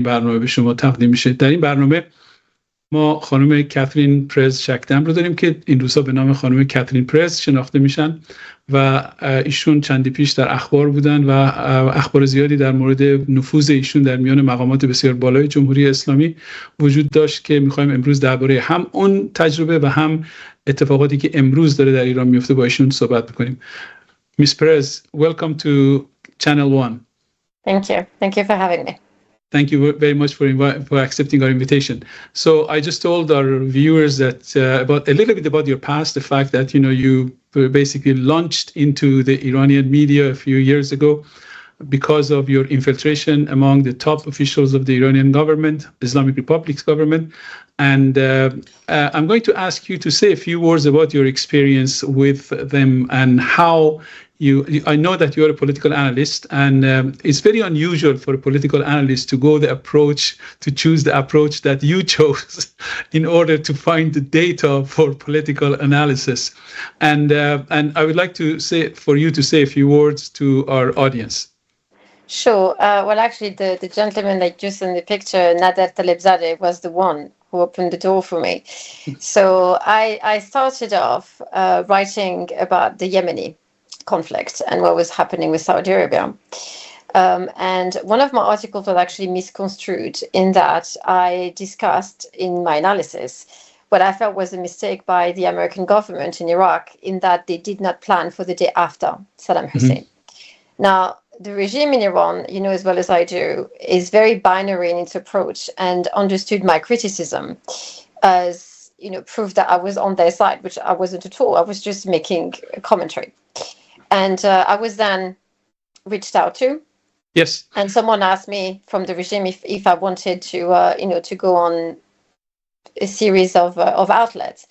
برنامه به شما تقدیم میشه. در این برنامه ما خانم کاترین پرز شکدم رو داریم که این روزها به نام خانم کاترین پرز شناخته میشن و ایشون چندی پیش در اخبار بودن و اخبار زیادی در مورد نفوذ ایشون در میان مقامات بسیار بالای جمهوری اسلامی وجود داشت که میخوایم امروز درباره هم اون تجربه و هم اتفاقاتی که امروز داره در ایران میفته با ایشون صحبت بکنیم. Miss Perez, welcome to Channel One. Thank you for having me. Thank you very much for accepting our invitation. So I just told our viewers that about a little bit about your past, the fact that you basically launched into the Iranian media a few years ago because of your infiltration among the top officials of the Iranian government, Islamic Republic's government. And I'm going to ask you to say a few words about your experience with them and how I know that you are a political analyst, and it's very unusual for a political analyst to choose the approach that you chose in order to find the data for political analysis. And I would like to for you to say a few words to our audience. Sure. Well, actually, the gentleman like just in the picture, Nader Talebzadeh, was the one who opened the door for me. So I started off writing about the Yemeni conflict and what was happening with Saudi Arabia. And one of my articles was actually misconstrued in that I discussed in my analysis what I felt was a mistake by the American government in Iraq in that they did not plan for the day after Saddam Hussein. Mm-hmm. Now, the regime in Iran, you know as well as I do, is very binary in its approach and understood my criticism as proof that I was on their side, which I wasn't at all. I was just making a commentary. And I was then reached out to. Yes. And someone asked me from the regime if I wanted to go on a series of outlets.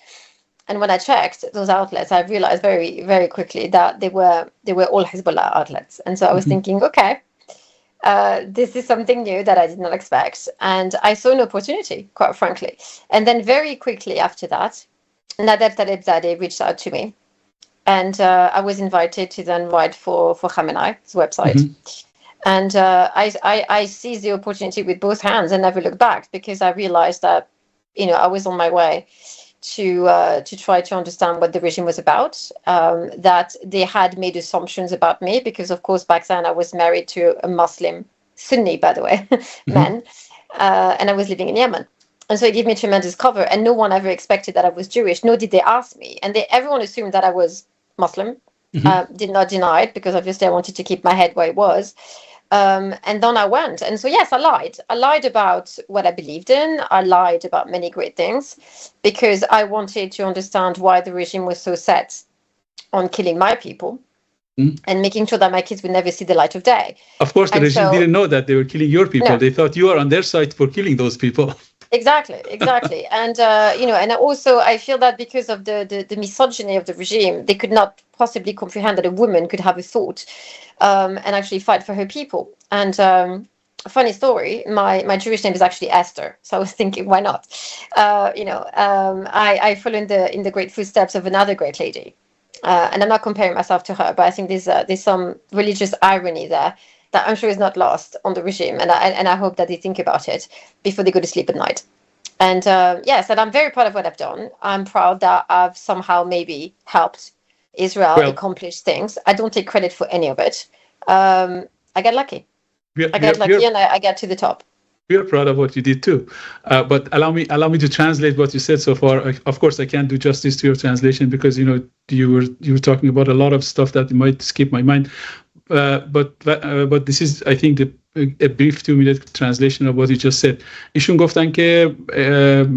And when I checked those outlets, I realized very, very quickly that they were all Hezbollah outlets. And so I was thinking, okay, this is something new that I did not expect. And I saw an opportunity, quite frankly. And then very quickly after that, Nader Talebzadeh reached out to me. And I was invited to then write for Khamenei's website. Mm-hmm. And I seized the opportunity with both hands and never looked back because I realized that, I was on my way to try to understand what the regime was about, that they had made assumptions about me because, of course, back then I was married to a Muslim, Sunni, by the way, man, and I was living in Yemen. And so it gave me tremendous cover, and no one ever expected that I was Jewish, nor did they ask me. And everyone assumed that I was Muslim, did not deny it because obviously I wanted to keep my head where it was. And then I went. And so, yes, I lied. I lied about what I believed in. I lied about many great things because I wanted to understand why the regime was so set on killing my people and making sure that my kids would never see the light of day. Of course, the regime didn't know that they were killing your people. No. They thought you were on their side for killing those people. Exactly. And, and also I feel that because of the misogyny of the regime, they could not possibly comprehend that a woman could have a thought and actually fight for her people. And a funny story, my Jewish name is actually Esther. So I was thinking, why not? I follow in the great footsteps of another great lady. And I'm not comparing myself to her, but I think there's some religious irony there that I'm sure is not lost on the regime. And I hope that they think about it before they go to sleep at night. And yes, and I'm very proud of what I've done. I'm proud that I've somehow maybe helped Israel accomplish things. I don't take credit for any of it. I got lucky. And I got to the top. We are proud of what you did too. But allow me to translate what you said so far. Of course, I can't do justice to your translation because you were talking about a lot of stuff that might skip my mind. But this is, I think, a brief 2-minute translation of what you just said. ایشون گفتن که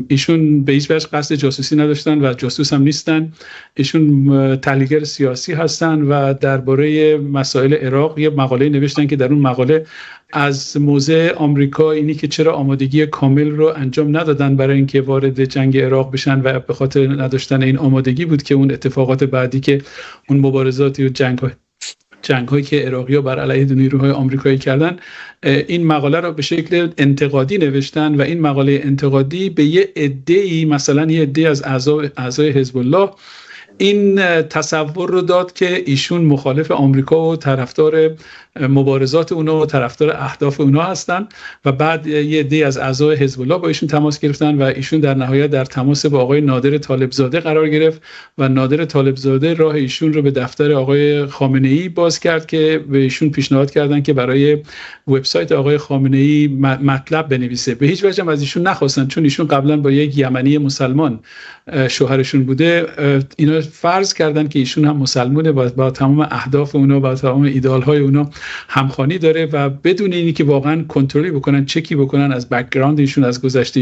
ایشون به هیچ وجه قصد جاسوسی نداشتن و جاسوس هم نیستن. ایشون تحلیلگر سیاسی هستن و درباره مسائل عراق یه مقاله نوشتن که در اون مقاله از موضع آمریکا اینی که چرا آمادگی کامل رو انجام ندادن برای اینکه وارد جنگ عراق بشن و به خاطر نداشتن این آمادگی بود که اون اتفاقات بعدی که اون مبارزاتی و جنگ‌هایی که عراقی‌ها بر علیه نیروهای آمریکایی کردن، این مقاله رو به شکل انتقادی نوشتن و این مقاله انتقادی به یه عده‌ای، مثلا یه عده از اعضای حزب الله این تصور رو داد که ایشون مخالف آمریکا و طرفدار مبارزات اونا و طرفدار اهداف اونا هستن و بعد یه عده از اعضای حزب الله با ایشون تماس گرفتن و ایشون در نهایت در تماس با آقای نادر طالبزاده قرار گرفت و نادر طالبزاده راه ایشون رو به دفتر آقای خامنه‌ای باز کرد که به ایشون پیشنهاد کردن که برای وبسایت آقای خامنه‌ای مطلب بنویسه. به هیچ وجه از ایشون نخواستن، چون ایشون قبلا با یک یمنی مسلمان شوهرشون بوده. اینا فرض کردن که ایشون هم مسلمانه و با تمام اهداف اونا با تمام ایدئال‌های اونا همخوانی داره و بدون اینی که واقعا کنترلی بکنن، چکی بکنن از بک‌گراند ایشون، از گذشته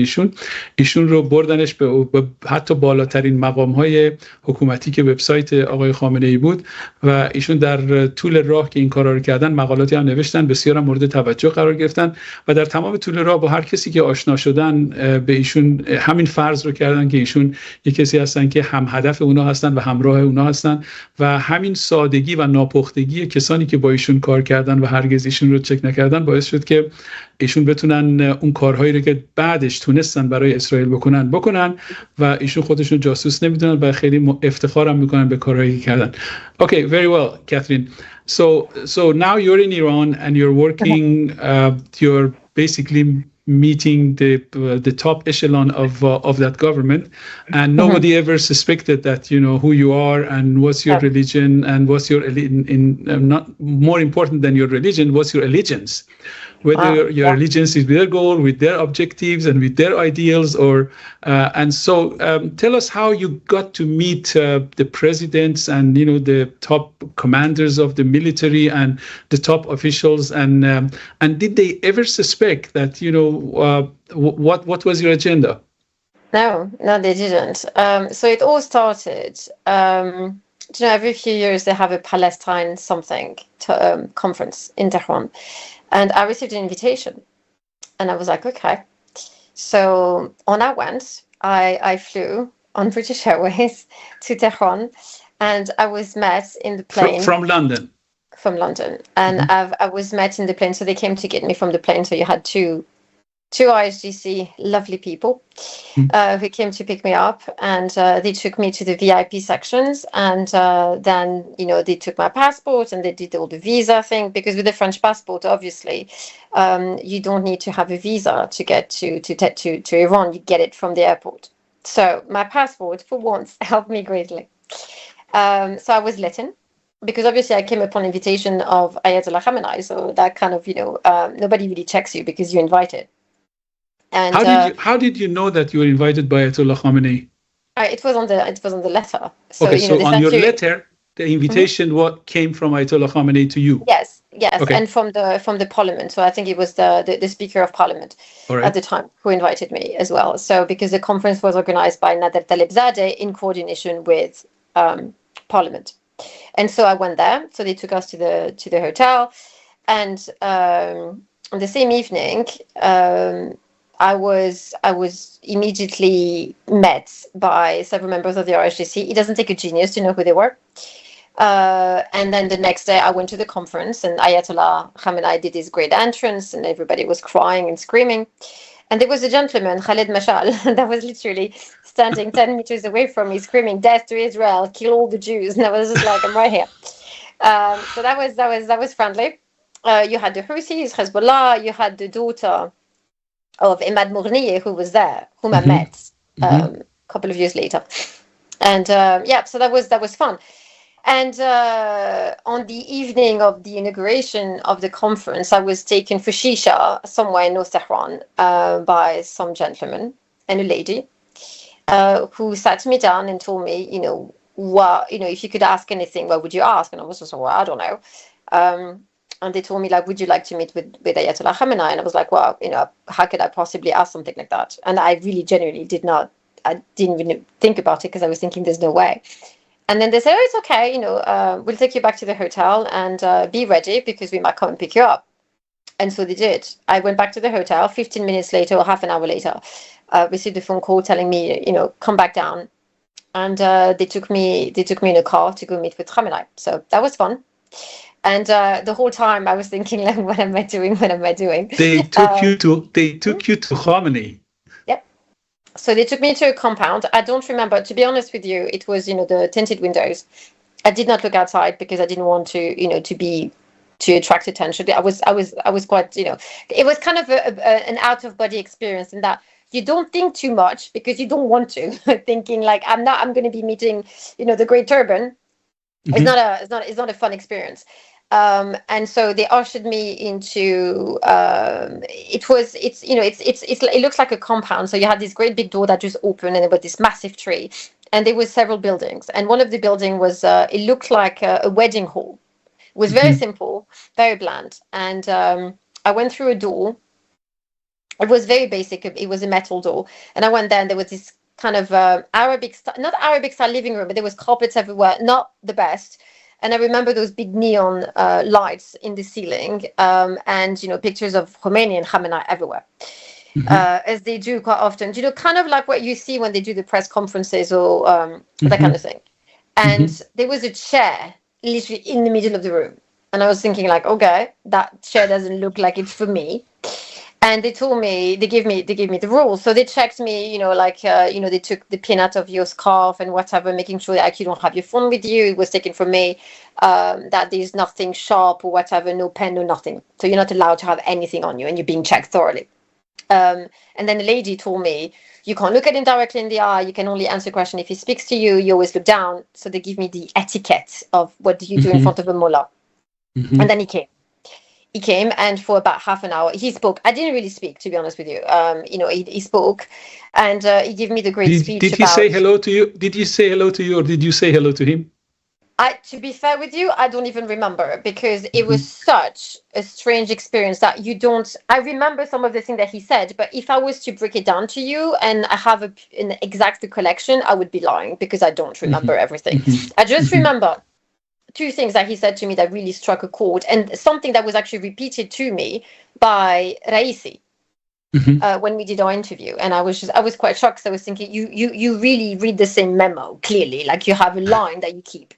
ایشون رو بردنش به حتی بالاترین مقام‌های حکومتی که وبسایت آقای خامنه‌ای بود و ایشون در طول راه که این کارا رو کردن مقالاتی هم نوشتن، بسیار هم مورد توجه قرار گرفتن و در تمام طول راه با هر کسی که آشنا شدن به ایشون همین فرض رو کردن که ایشون یک کسی هستن که هم هدف اونا هستن و همراه اونا هستن و همین سادگی و ناپختگی کسانی که با ایشون کار کردن و هرگز ایشون رو چک نکردن باعث شد که ایشون بتونن اون کارهایی رو که بعدش تونستن برای اسرائیل بکنن و ایشون خودشون جاسوس نمیدونن و خیلی افتخارم میکنن به کارهایی که کردن. Okay, very well, Catherine. So now you're in Iran and you're working, you're basically meeting the top echelon of that government, and nobody ever suspected that you know who you are and what's your religion and what's your not more important than your religion, what's your allegiance, whether your allegiance is with their goal, with their objectives and with their ideals, or and so tell us how you got to meet the presidents and you know the top commanders of the military and the top officials, and did they ever suspect that you know what was your agenda? No, they didn't. So it all started. You know, every few years they have a Palestine something conference in Tehran, and I received an invitation, and I was like, okay. So on I went. I flew on British Airways to Tehran, and I was met in the plane from London. From London, and I was met in the plane. So they came to get me from the plane. So you had two ISGC lovely people who came to pick me up, and they took me to the VIP sections, and then you know they took my passport and they did all the visa thing, because with the French passport obviously you don't need to have a visa to get to Iran. You get it from the airport. So my passport for once helped me greatly. So I was let in, because obviously I came upon invitation of Ayatollah Khamenei, so that kind of, you know, nobody really checks you because you're invited. And how did you know that you were invited by Ayatollah Khamenei? It was on the letter. So, okay, you know, so on your letter, the invitation what came from Ayatollah Khamenei to you? Yes, okay. And from the parliament. So I think it was the Speaker of Parliament at the time who invited me as well. So because the conference was organized by Nader Talebzadeh in coordination with Parliament. And so I went there. So they took us to the hotel, and on the same evening, I was immediately met by several members of the RSGC. It doesn't take a genius to know who they were. And then the next day, I went to the conference, and Ayatollah Khamenei did his great entrance, and everybody was crying and screaming. And there was a gentleman, Khaled Mashal, that was literally standing 10 meters away from me, screaming, "Death to Israel! Kill all the Jews!" And I was just like, "I'm right here." So that was friendly. You had the Houthis, Hezbollah. You had the daughter of Imad Mournier, who was there, whom I met a couple of years later. And so that was fun. And on the evening of the inauguration of the conference, I was taken for shisha somewhere in North Tehran by some gentleman and a lady who sat me down and told me, if you could ask anything, what would you ask? And I was just like, well, I don't know. And they told me, like, would you like to meet with Ayatollah Khamenei? And I was like, well, how could I possibly ask something like that? And I really genuinely I didn't even think about it, because I was thinking there's no way. And then they said, oh, it's okay, we'll take you back to the hotel and be ready, because we might come and pick you up. And so they did. I went back to the hotel. 15 minutes later, or half an hour later, received a phone call telling me, come back down. And they took me in a car to go meet with Khamenei. So that was fun. And the whole time I was thinking, like, what am I doing? What am I doing? They took you to Khamenei. Yep. So they took me to a compound. I don't remember, to be honest with you, it was, the tinted windows. I did not look outside because I didn't want to, to attract attention. I was quite, it was kind of an out of body experience in that you don't think too much because you don't want to. Thinking like I'm going to be meeting, the Great Turban. Mm-hmm. It's not a fun experience. And so they ushered me into it looks like a compound. So you had this great big door that just opened, and there was this massive tree, and there was several buildings. And one of the building was it looked like a wedding hall. It was very simple, very bland. And I went through a door. It was very basic. It was a metal door, and I went there, and there was this kind of not Arabic style living room, but there was carpets everywhere. Not the best. And I remember those big neon lights in the ceiling, and pictures of Khomeini and Khamenei everywhere, as they do quite often. Kind of like what you see when they do the press conferences or that kind of thing. And there was a chair literally in the middle of the room, and I was thinking like, okay, that chair doesn't look like it's for me. And they told me, they gave me the rules. So they checked me, they took the pin out of your scarf and whatever, making sure that you don't have your phone with you. It was taken from me, that there's nothing sharp or whatever, no pen, no nothing. So you're not allowed to have anything on you, and you're being checked thoroughly. And then the lady told me, you can't look at him directly in the eye. You can only answer a question if he speaks to you. You always look down. So they give me the etiquette of what do you do in front of a mullah. And then he came, and for about half an hour he spoke. I didn't really speak, to be honest with you. He spoke, and he gave me the great speech. Did he say hello to you? Did you say hello to you, or did you say hello to him? To be fair with you, I don't even remember, because it was such a strange experience that I remember some of the things that he said, but if I was to break it down to you and I have an exact recollection, I would be lying, because I don't remember everything. I just remember two things that he said to me that really struck a chord, and something that was actually repeated to me by Raisi when we did our interview. And I was quite shocked. So I was thinking, you really read the same memo, clearly, like you have a line that you keep.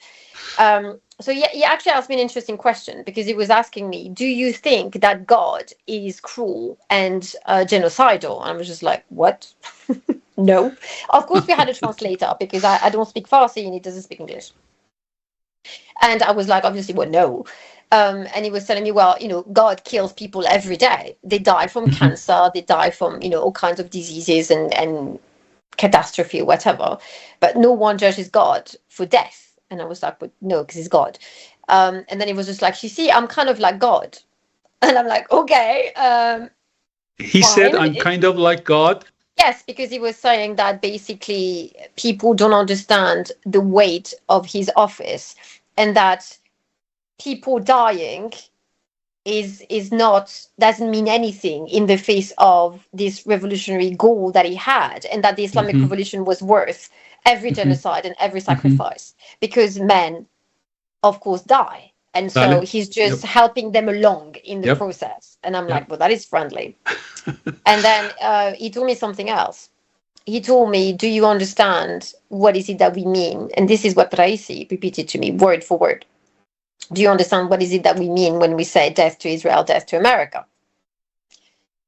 So yeah, he actually asked me an interesting question, because he was asking me, do you think that God is cruel and genocidal? And I was just like, what? No. Of course we had a translator, because I don't speak Farsi and he doesn't speak English. And I was like, obviously, well, no. And he was telling me, well, God kills people every day. They die from cancer. They die from, all kinds of diseases and catastrophe or whatever. But no one judges God for death. And I was like, but no, because he's God. And then he was just like, you see, I'm kind of like God. And I'm like, okay. He said, I'm kind of like God. Yes, because he was saying that basically people don't understand the weight of his office, and that people dying doesn't mean anything in the face of this revolutionary goal that he had, and that the Islamic Revolution was worth every genocide and every sacrifice, because men, of course, die. And so he's just helping them along in the process. And I'm like, well, that is friendly. And then he told me something else. He told me, do you understand what is it that we mean? And this is what Raisi repeated to me, word for word. Do you understand what is it that we mean when we say death to Israel, death to America?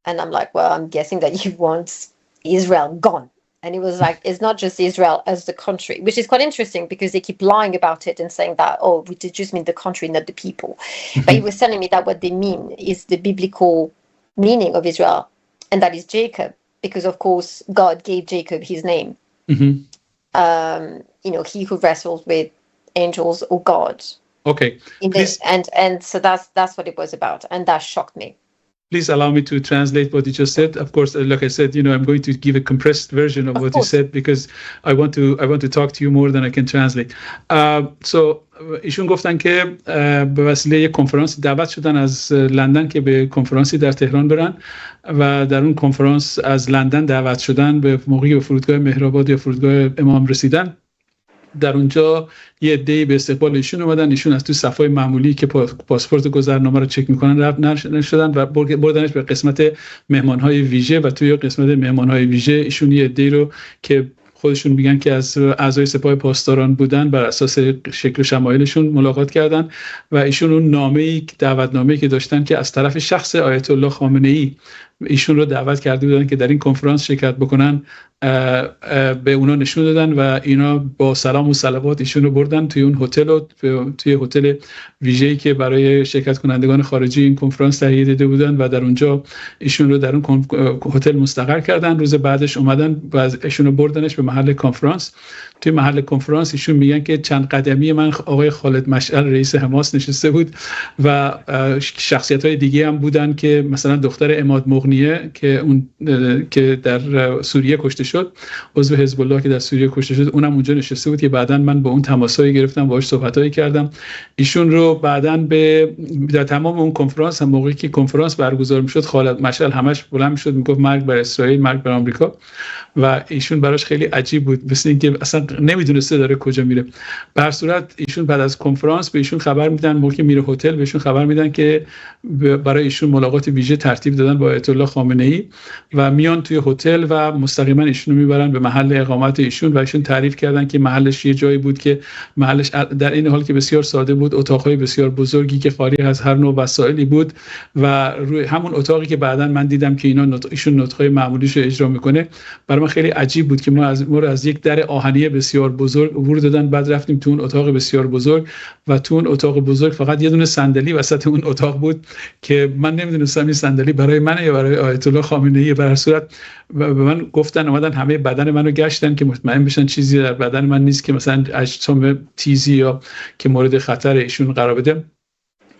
And I'm like, well, I'm guessing that you want Israel gone. And he was like, it's not just Israel as the country, which is quite interesting, because they keep lying about it and saying that, oh, we just mean the country, not the people. But he was telling me that what they mean is the biblical meaning of Israel, and that is Jacob, because, of course, God gave Jacob his name. He who wrestles with angels or God. Okay. And so that's what it was about. And that shocked me. Please allow me to translate what you just said. Of course, like I said, I'm going to give a compressed version of what you said, because I want to talk to you more than I can translate. So ایشون گفتن که به وسیله یک کنفرانس دعوت شدن از لندن که به کنفرانسی در تهران برن، و در اون کنفرانس از لندن دعوت شدن، به موقعی به فرودگاه مهرآباد یا فرودگاه امام رسیدن. در اونجا یه عده‌ای به استقبال ایشون اومدن. ایشون از تو صفای معمولی که پاسپورت گذرنامه رو چک میکنن رفت نشدن و بردنش به قسمت مهمانهای ویژه، و توی قسمت مهمانهای ویژه ایشون یه عده‌ای رو که خودشون میگن که از اعضای سپاه پاسداران بودن، بر اساس شکل و شمایلشون ملاقات کردن، و ایشون اون دعوتنامه‌ای که داشتن که از طرف شخص آیت الله خامنه‌ای ایشون رو دعوت کرده بودن که در این کنفرانس شرکت بکنن، به اونا نشون دادن و اینا با سلام و صلوات ایشون رو بردن توی اون هتل و توی هتل ویژه‌ای که برای شرکت کنندگان خارجی این کنفرانس تهیه دیده بودن و در اونجا ایشون رو در اون هتل مستقر کردن. روز بعدش اومدن و ایشون رو بردنش به محل کنفرانس. توی محل کنفرانس ایشون میگن که چند قدمی من آقای خالد مشعل رئیس حماس نشسته بود و شخصیت‌های دیگه هم بودن که مثلا دختر عماد مغنیه که در سوریه کشته شد، عضو حزب الله که در سوریه کشته شد، اونم اونجا نشسته بود که بعداً من با اون تماسایی گرفتم، باهاش صحبتایی کردم. ایشون رو بعداً در تمام اون کنفرانس هم موقعی که کنفرانس برگزار میشد خالد مشعل همش بلند میشد میگفت مرگ بر اسرائیل، مرگ بر آمریکا و ایشون براش خیلی عجیب بود، مثل اینکه اصلا نمیدونسته داره کجا میره. به هر صورت ایشون بعد از کنفرانس به ایشون خبر میدن، موقعی میره هتل بهشون خبر میدن که برای ایشون ملاقات ویژه ترتیب دادن با آیت الله خامنه‌ای و میان توی هتل و مستقیما ایشون رو میبرن به محل اقامت ایشون و ایشون تعریف کردن که محلش یه جایی بود که محلش در این حال که بسیار ساده بود، اتاق‌های بسیار بزرگی که خالی از هر نوع وسایلی بود و روی همون اتاقی که بعداً من دیدم که ایشون نطق‌های معمولیشو اجرا میکنه، برای من خیلی عجیب بود که ما از یک در آهنی بسیار بزرگ عبور دادن، بعد رفتیم تو اون اتاق بسیار بزرگ و تو اون اتاق بزرگ فقط یه دونه صندلی وسط اون اتاق بود که من نمیدونستم این صندلی برای منه یا برای آیت الله خامنه‌ای. به هر صورت به من گفتن، اومدن همه بدن منو گشتن که مطمئن بشن چیزی در بدن من نیست که مثلا اجسام تیزی یا که مورد خطر ایشون قرار بده.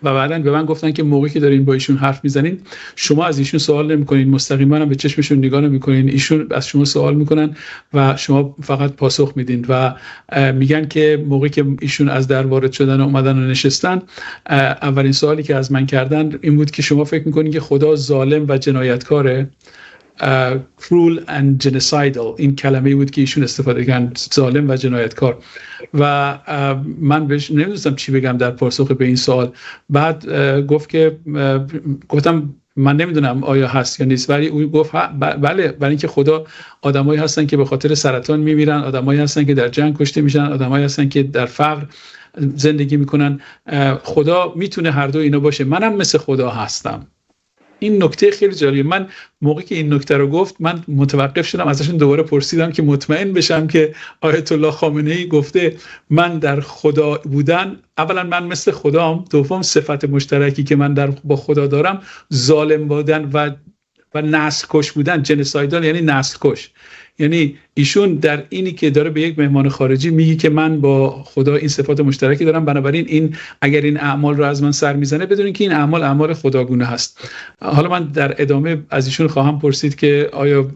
و بعداً به من گفتن که موقعی که دارین با ایشون حرف میزنین شما از ایشون سوال نمیکنین، مستقیما هم به چشمشون نگاه نمیکنین، ایشون از شما سوال میکنن و شما فقط پاسخ میدین. و میگن که موقعی که ایشون از در وارد شدن و اومدن و نشستن، اولین سوالی که از من کردن این بود که شما فکر میکنین که خدا ظالم و جنایتکاره؟ cruel and genocidal، این کلمه‌ای بود که ایشون استفاده کردن، ظالم و جنایتکار. و من بهش نمی‌دونستم چی بگم در پاسخ به این سوال. بعد گفتم من نمیدونم آیا هست یا نیست، ولی او گفت بله، برای اینکه خدا آدمایی هستن که به خاطر سرطان میمیرن، آدمایی هستن که در جنگ کشته میشن، آدمایی هستن که در فقر زندگی میکنن. خدا میتونه هر دو اینا باشه، منم مثل خدا هستم. این نکته خیلی جالبه. من موقعی که این نکته رو گفت من متوقف شدم، ازشون دوباره پرسیدم که مطمئن بشم که آیت الله خامنه‌ای گفته من در خدا بودن، اولا من مثل خدام، دوم صفت مشترکی که من با خدا دارم ظالم بودن و نسل کش بودن. جنسایدال یعنی نسل کش، یعنی ایشون در اینی که داره به یک مهمان خارجی میگه که من با خدا این صفات مشترکی دارم، بنابراین اگر این اعمال رو از من سر میزنه بدونین که این اعمال خداگونه هست. حالا من در ادامه از ایشون خواهم پرسید که آیا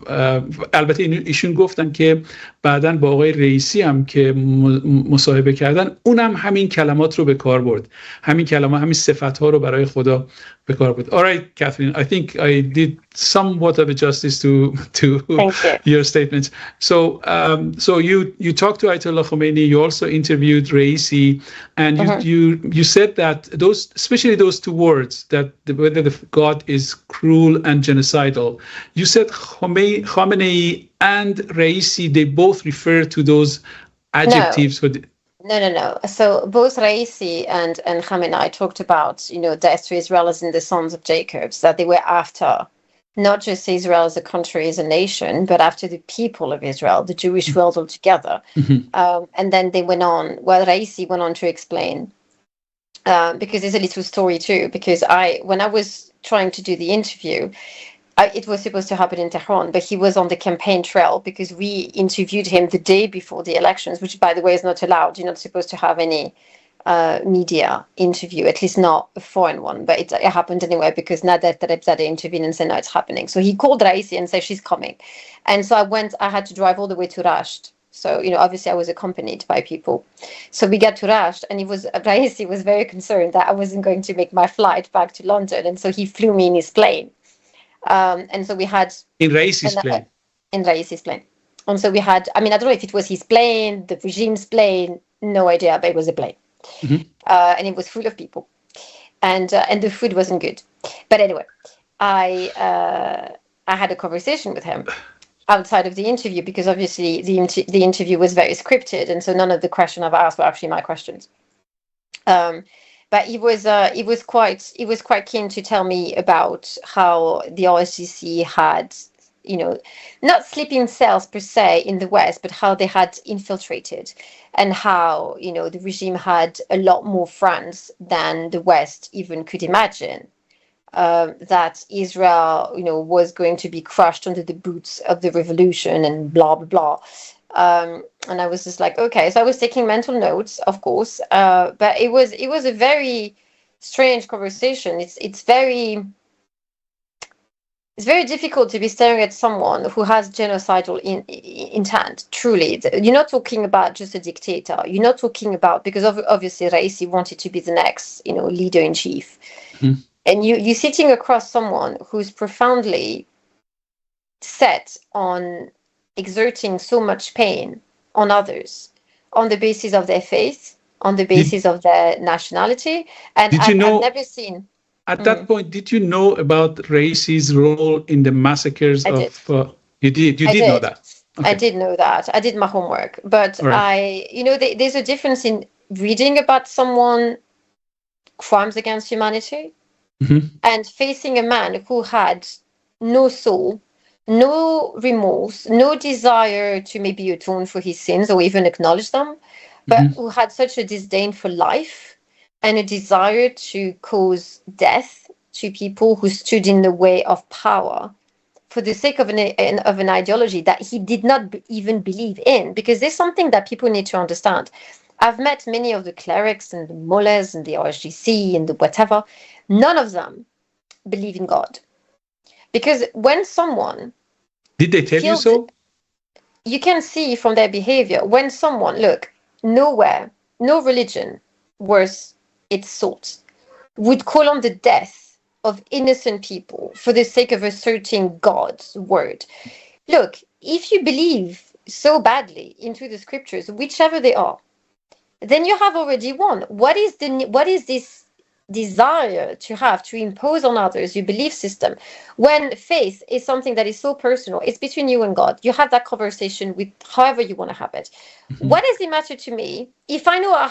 البته ایشون گفتن که بعداً با آقای رئیسی هم که مصاحبه کردن اونم همین کلمات رو به کار برد، همین صفات ها رو برای خدا به کار برد. All right, Catherine, I think I did somewhat of a justice to your statements. So you talked to Ayatollah Khomeini. You also interviewed Raisi, and you said that especially those two words, that whether the God is cruel and genocidal. You said Khomeini and Raisi, they both refer to those adjectives. No. So both Raisi and Khamenei talked about, death to Israel as in the sons of Jacob, that they were after not just Israel as a country, as a nation, but after the people of Israel, the Jewish world altogether. And then they went on, Raisi went on to explain, because there's a little story too, because when I was trying to do the interview, it was supposed to happen in Tehran, but he was on the campaign trail because we interviewed him the day before the elections, which, by the way, is not allowed. You're not supposed to have any media interview, at least not a foreign one. But it happened anyway because Nader Tarebzadeh intervened and said, no, it's happening. So he called Raisi and said, she's coming. And so I had to drive all the way to Rasht. So, obviously I was accompanied by people. So we got to Rasht, and Raisi was very concerned that I wasn't going to make my flight back to London. And so he flew me in his plane. And so we had in Raisi's plane. In Raisi's plane. And so we had, I don't know if it was his plane, the regime's plane, no idea, but it was a plane. And it was full of people. And the food wasn't good. But anyway, I had a conversation with him outside of the interview because obviously the interview was very scripted. And so none of the questions I've asked were actually my questions. But he was quite keen to tell me about how the RSGC had, not sleeping cells per se in the West, but how they had infiltrated, and how, the regime had a lot more friends than the West even could imagine. That Israel, was going to be crushed under the boots of the revolution and blah, blah, blah. And I was just like, okay. So I was taking mental notes, of course, but it was a very strange conversation. It's very difficult to be staring at someone who has genocidal intent. Truly, you're not talking about just a dictator. You're not talking about, because obviously Raisi wanted to be the next, leader in chief, and you're sitting across someone who's profoundly set on exerting so much pain on others on the basis of their faith, on the basis of their nationality, and I've never seen. At that point, did you know about Raisi's role in the massacres you did know that? Okay. I did know that. I did my homework. But right. There's a difference in reading about someone crimes against humanity and facing a man who had no soul, no remorse, no desire to maybe atone for his sins or even acknowledge them, but who had such a disdain for life and a desire to cause death to people who stood in the way of power for the sake of an ideology that he did not even believe in. Because there's something that people need to understand. I've met many of the clerics and the mullahs and the RSGC and the whatever. None of them believe in God. Because when someone... Did they tell you so? You can see from their behavior. When someone, look, nowhere, no religion worth its salt would call on the death of innocent people for the sake of asserting God's word. Look, if you believe so badly into the scriptures, whichever they are, then you have already won. What is this desire to have to impose on others your belief system when faith is something that is so personal? It's between you and God. You have that conversation with however you want to have it. What does it matter to me if I know I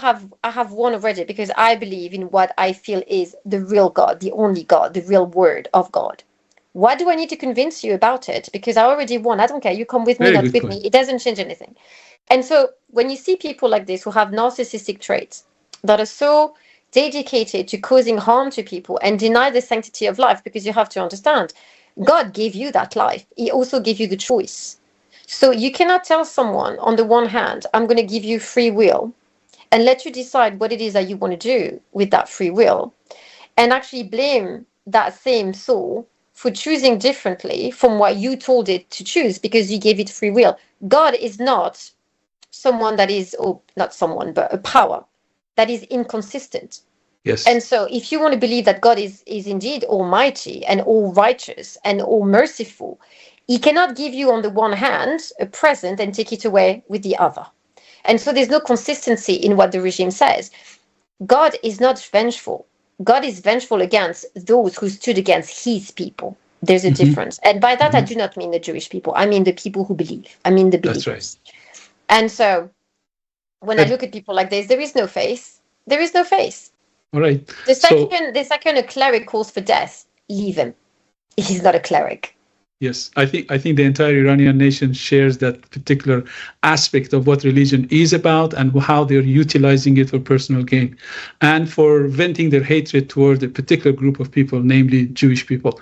have won already because I believe in what I feel is the real God, the only God, the real word of God? What do I need to convince you about it? Because I already won. I don't care. You come with me, not with me. It doesn't change anything. And so when you see people like this who have narcissistic traits that are so dedicated to causing harm to people and deny the sanctity of life, because you have to understand, God gave you that life. He also gave you the choice. So you cannot tell someone, on the one hand, I'm going to give you free will and let you decide what it is that you want to do with that free will, and actually blame that same soul for choosing differently from what you told it to choose because you gave it free will. God is not someone that is, or not someone, but a power that is inconsistent. Yes. And so if you want to believe that God is indeed almighty and all righteous and all merciful, he cannot give you on the one hand a present and take it away with the other. And so there's no consistency in what the regime says. God is not vengeful. God is vengeful against those who stood against his people. There's a difference. And by that, I do not mean the Jewish people. I mean the people who believe. I mean the believers. That's right. And so when I look at people like this, there is no faith. There is no faith. All right. The second a cleric calls for death, leave him. He's not a cleric. Yes, I think the entire Iranian nation shares that particular aspect of what religion is about and how they're utilizing it for personal gain and for venting their hatred toward a particular group of people, namely Jewish people.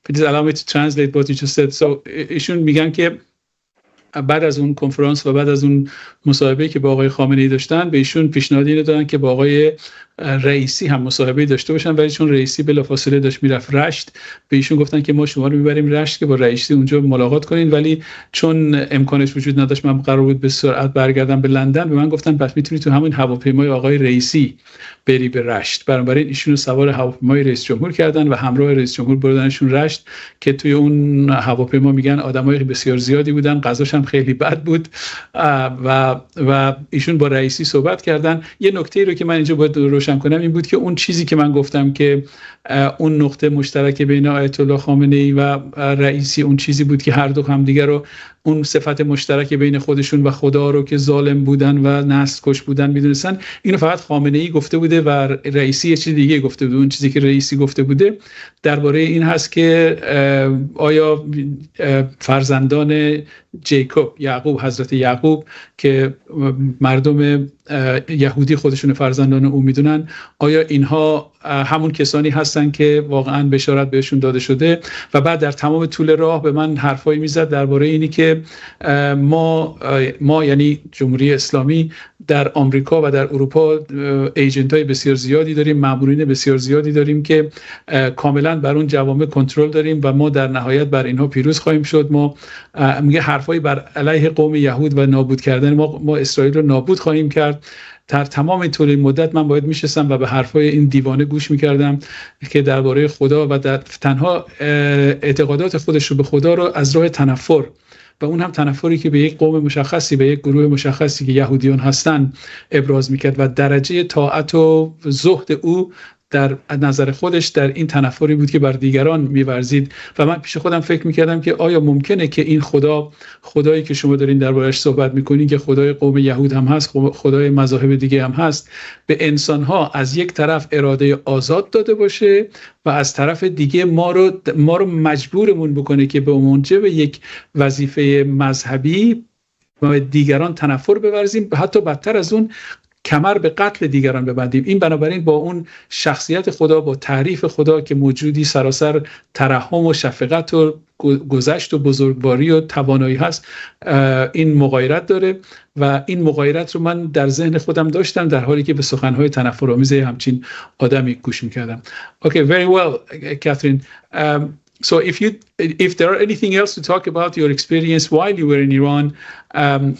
Please allow me to translate what you just said. So, ایشون میگن که بعد از اون کنفرانس و بعد از اون مصاحبه که با آقای خامنه‌ای داشتن به ایشون پیشنهاد اینو دادن که با آقای رئیسی هم مصاحبه داشته باشن، ولی چون رئیسی بلافاصله داشت میرفت رشت، به ایشون گفتن که ما شما رو میبریم رشت که با رئیسی اونجا ملاقات کنین، ولی چون امکانش وجود نداشت، من قرار بود به سرعت برگردم به لندن، به من گفتن پس میتونی تو همین هواپیمای آقای رئیسی بری به رشت. بنابراین ایشونو سوار هواپیمای رئیس جمهور کردن و همراه رئیس جمهور بردنشون رشت که توی اون هواپیما میگن آدمای بسیار زیادی بودن، غذاش هم هم خیلی بد بود و ایشون با رئیسی صحبت کردن. یه نکته رو که من اینجا باید روشن کنم این بود که اون چیزی که من گفتم که اون نقطه مشترک بین آیت الله خامنه‌ای و رئیسی اون چیزی بود که هر دو همدیگر رو اون صفت مشترک بین خودشون و خدا رو که ظالم بودن و نسل کش بودن میدونستن، اینو فقط خامنه‌ای گفته بوده و رئیسی یه چیز دیگه گفته بوده. اون چیزی که رئیسی گفته بوده درباره این هست که آیا فرزندان یعقوب، حضرت یعقوب که مردم یهودی خودشون فرزندان او میدونن، آیا اینها همون کسانی هستن که واقعا بشارت بهشون داده شده؟ و بعد در تمام طول راه به من حرفایی میزد درباره اینی که ما یعنی جمهوری اسلامی در آمریکا و در اروپا ایجنت‌های بسیار زیادی داریم، مامورین بسیار زیادی داریم که کاملا بر اون جوامع کنترل داریم و ما در نهایت بر اینها پیروز خواهیم شد. ما میگه حرفایی بر علیه قوم یهود و نابود کردن ما اسرائیل رو نابود خواهیم کرد. در تمام طول این مدت من باید میشستم و به حرفای این دیوانه گوش میکردم که درباره خدا و در تنها اعتقادات خودش رو به خدا رو از راه تنفر، و اون هم تنفری که به یک قوم مشخصی، به یک گروه مشخصی که یهودیان هستن ابراز میکرد و درجه طاعت و زهد او در نظر خودش در این تنفری بود که بر دیگران می‌ورزید. و من پیش خودم فکر می‌کردم که آیا ممکنه که این خدایی که شما دارین درباره‌اش صحبت می‌کنین که خدای قوم یهود هم هست، خدای مذاهب دیگه هم هست، به انسان‌ها از یک طرف اراده آزاد داده باشه و از طرف دیگه ما رو مجبورمون بکنه که به موجب یک وظیفه مذهبی و دیگران تنفر بورزیم، حتی بدتر از اون کمر به قتل دیگران ببندیم. این بنابراین با اون شخصیت خدا، با تعریف خدا که موجودی سراسر ترحم و شفقت و گذشت و بزرگواری و توانایی هست، این مغایرت داره و این مغایرت رو من در ذهن خودم داشتم در حالی که به سخنهای تنفرآمیز همچین آدمی گوش میکردم. Okay, very well, Catherine. So if there are anything else to talk about your experience while you were in Iran,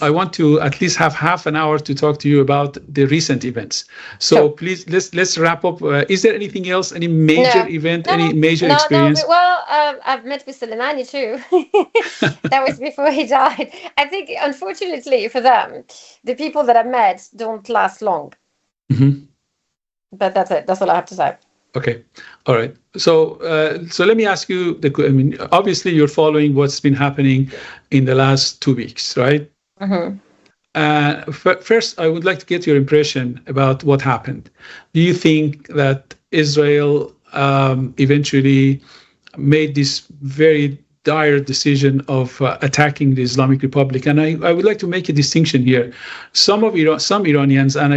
I want to at least have half an hour to talk to you about the recent events. So sure. Please let's wrap up. Is there anything else? Any major event? Any major experience? No. Well, I've met with Soleimani too. That was before he died. I think, unfortunately for them, the people that I met don't last long. Mm-hmm. But that's it. That's all I have to say. Okay. All right. So let me ask you, obviously you're following what's been happening in the last 2 weeks, right? Mm-hmm. First, I would like to get your impression about what happened. Do you think that Israel eventually made this very dire decision of attacking the Islamic Republic? And I would like to make a distinction here. Some Iranians, and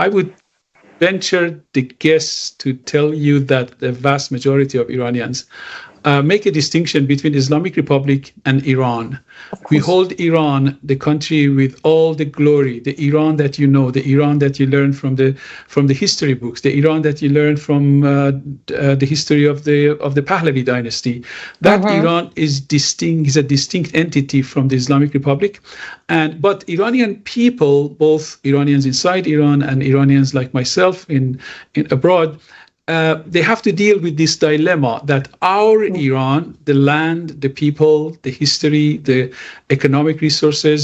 I would venture the guess to tell you that the vast majority of Iranians make a distinction between Islamic Republic and Iran. We hold Iran, the country with all the glory, the Iran that you know, the Iran that you learn from the history books, the Iran that you learn from the history of the Pahlavi dynasty. That Iran is a distinct entity from the Islamic Republic. But Iranian people, both Iranians inside Iran and Iranians like myself in abroad, they have to deal with this dilemma that our Iran, the land, the people, the history, the economic resources,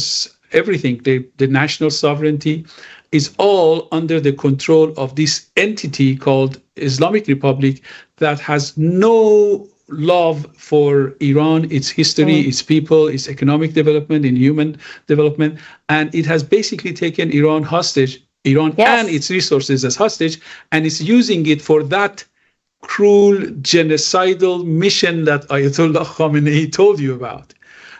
everything, the national sovereignty is all under the control of this entity called Islamic Republic that has no love for Iran, its history, its people, its economic development, and human development. And it has basically taken Iran hostage, and its resources as hostage, and it's using it for that cruel genocidal mission that Ayatollah Khamenei told you about.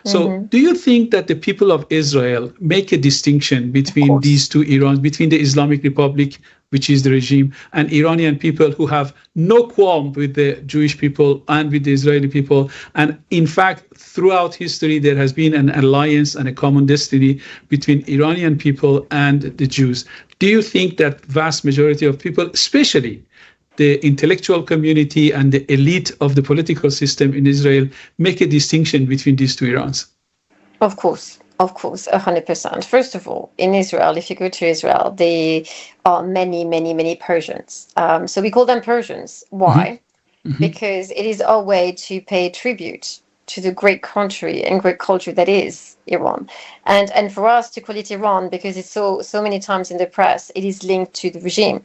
So do you think that the people of Israel make a distinction between these two Irans, between the Islamic Republic, which is the regime, and Iranian people who have no qualm with the Jewish people and with the Israeli people? And in fact, throughout history, there has been an alliance and a common destiny between Iranian people and the Jews. Do you think that vast majority of people, especially the intellectual community and the elite of the political system in Israel, make a distinction between these two Irans? Of course, 100%. First of all, in Israel, if you go to Israel, there are many Persians. So we call them Persians. Why? Because it is our way to pay tribute to the great country and great culture that is Iran. And for us to call it Iran, because it's so many times in the press, it is linked to the regime.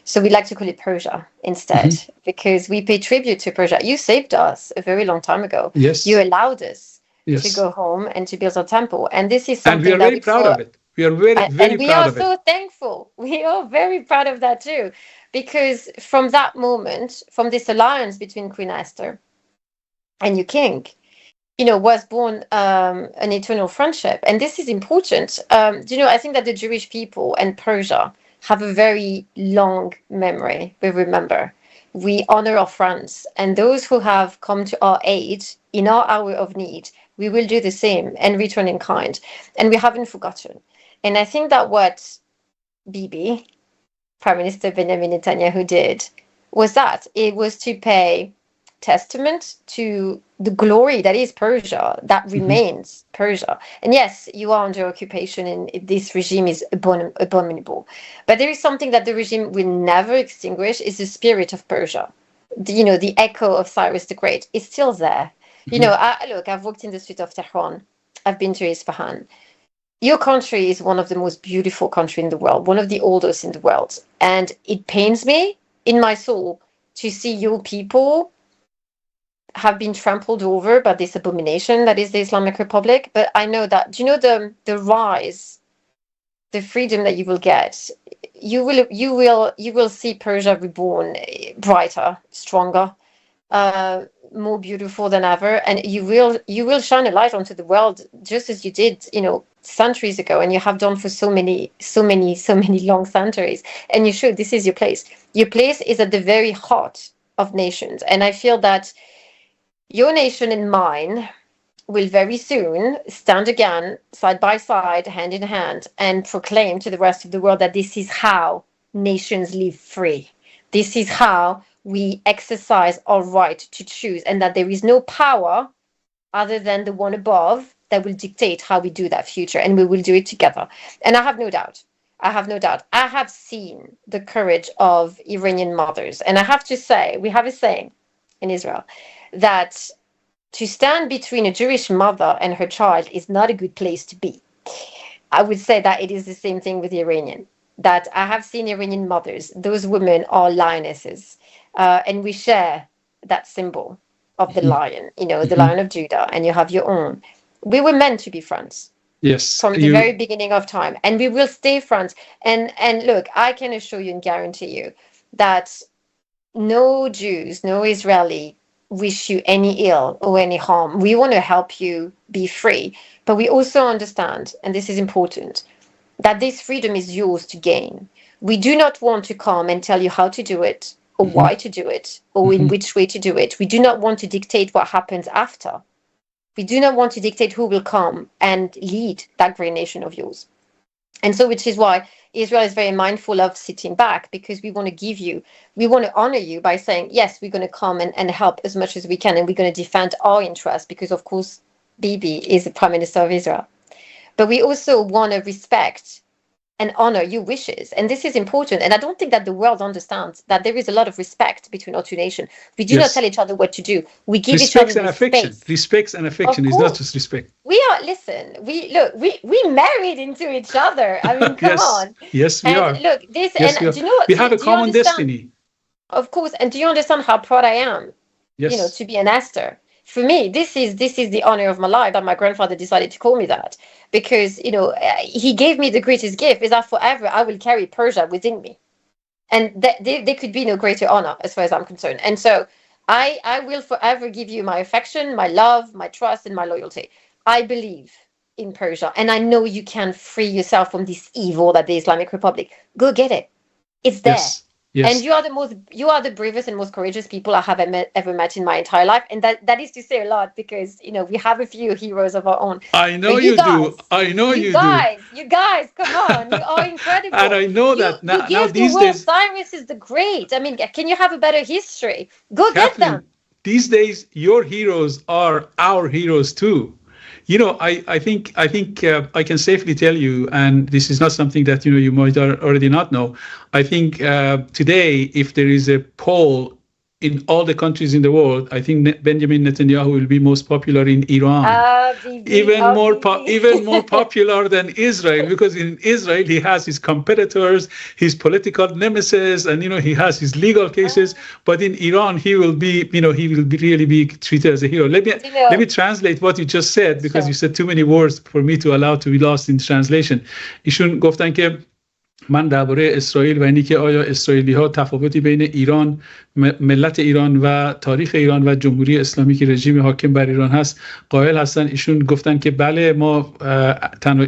So we like to call it Persia instead, because we pay tribute to Persia. You saved us a very long time ago. Yes. You allowed us Yes. to go home and to build a temple. And this is something and we are very proud of it. We are very proud of it. And we are so thankful. We are very proud of that too. Because from that moment, from this alliance between Queen Esther and your king, was born an eternal friendship. And this is important. I think that the Jewish people and Persia have a very long memory. We remember. We honor our friends. And those who have come to our aid in our hour of need, we will do the same and return in kind. And we haven't forgotten. And I think that what Bibi, Prime Minister Benjamin Netanyahu, did was that it was to pay testament to the glory that is Persia, that remains Persia. And yes, you are under occupation and this regime is abominable. But there is something that the regime will never extinguish, is the spirit of Persia. The echo of Cyrus the Great is still there. I've walked in the street of Tehran. I've been to Isfahan. Your country is one of the most beautiful countries in the world, one of the oldest in the world. And it pains me in my soul to see your people have been trampled over by this abomination that is the Islamic Republic. But I know that, the rise, the freedom that you will get, you will see Persia reborn, brighter, stronger, more beautiful than ever, and you will shine a light onto the world, just as you did, centuries ago, and you have done for so many long centuries. And you should. This is your place. Your place is at the very heart of nations, and I feel that your nation and mine will very soon stand again side by side, hand in hand, and proclaim to the rest of the world that this is how nations live free. This is how we exercise our right to choose, and that there is no power other than the one above that will dictate how we do that future, and we will do it together. And I have no doubt. I have seen the courage of Iranian mothers. And I have to say, we have a saying in Israel that to stand between a Jewish mother and her child is not a good place to be. I would say that it is the same thing with the Iranian, that I have seen Iranian mothers. Those women are lionesses. And we share that symbol of the lion, the Lion of Judah, and you have your own. We were meant to be friends. Yes. From the very beginning of time. And we will stay friends. And look, I can assure you and guarantee you that no Jews, no Israeli wish you any ill or any harm. We want to help you be free. But we also understand, and this is important, that this freedom is yours to gain. We do not want to come and tell you how to do it, or why to do it, or in which way to do it. We do not want to dictate what happens after. We do not want to dictate who will come and lead that great nation of yours. And so, which is why Israel is very mindful of sitting back, because we want to honor you by saying, yes, we're going to come and help as much as we can, and we're going to defend our interests, because of course, Bibi is the Prime Minister of Israel. But we also want to respect and honor your wishes. And this is important. And I don't think that the world understands that there is a lot of respect between our two nations. We do not tell each other what to do. We give each other space. Respect and affection is not just respect. We married into each other. I mean, come on. Yes, we are. Look, this, yes, and do you know what? We have a common destiny. Of course. And do you understand how proud I am, to be an Esther? For me, this is the honor of my life, that my grandfather decided to call me that, because he gave me the greatest gift, is that forever I will carry Persia within me, and there could be no greater honor as far as I'm concerned. And so I will forever give you my affection, my love, my trust, and my loyalty. I believe in Persia, and I know you can free yourself from this evil that the Islamic Republic. Go get it. It's there. Yes. And you are the bravest and most courageous people I have ever met in my entire life, and that is to say a lot, because we have a few heroes of our own. I know you do. I know you do. You guys, come on, you are incredible. And I know that now these days, Cyrus is the Great. I mean, can you have a better history? Go get them. These days, your heroes are our heroes too. I think I can safely tell you, and this is not something that you might already not know. I think today, if there is a poll in all the countries in the world, I think Benjamin Netanyahu will be most popular in Iran. Even more popular than Israel, because in Israel he has his competitors, his political nemesis, and he has his legal cases. But in Iran, he will really be treated as a hero. Let me translate what you just said, because you said too many words for me to allow to be lost in translation. ایشون گفتن که من درباره اسرائیل و اینی که آیا اسرائیلی ها تفاوتی بین ایران، ملت ایران و تاریخ ایران و جمهوری اسلامی که رژیم حاکم بر ایران هست قائل هستن. ایشون گفتن که بله، ما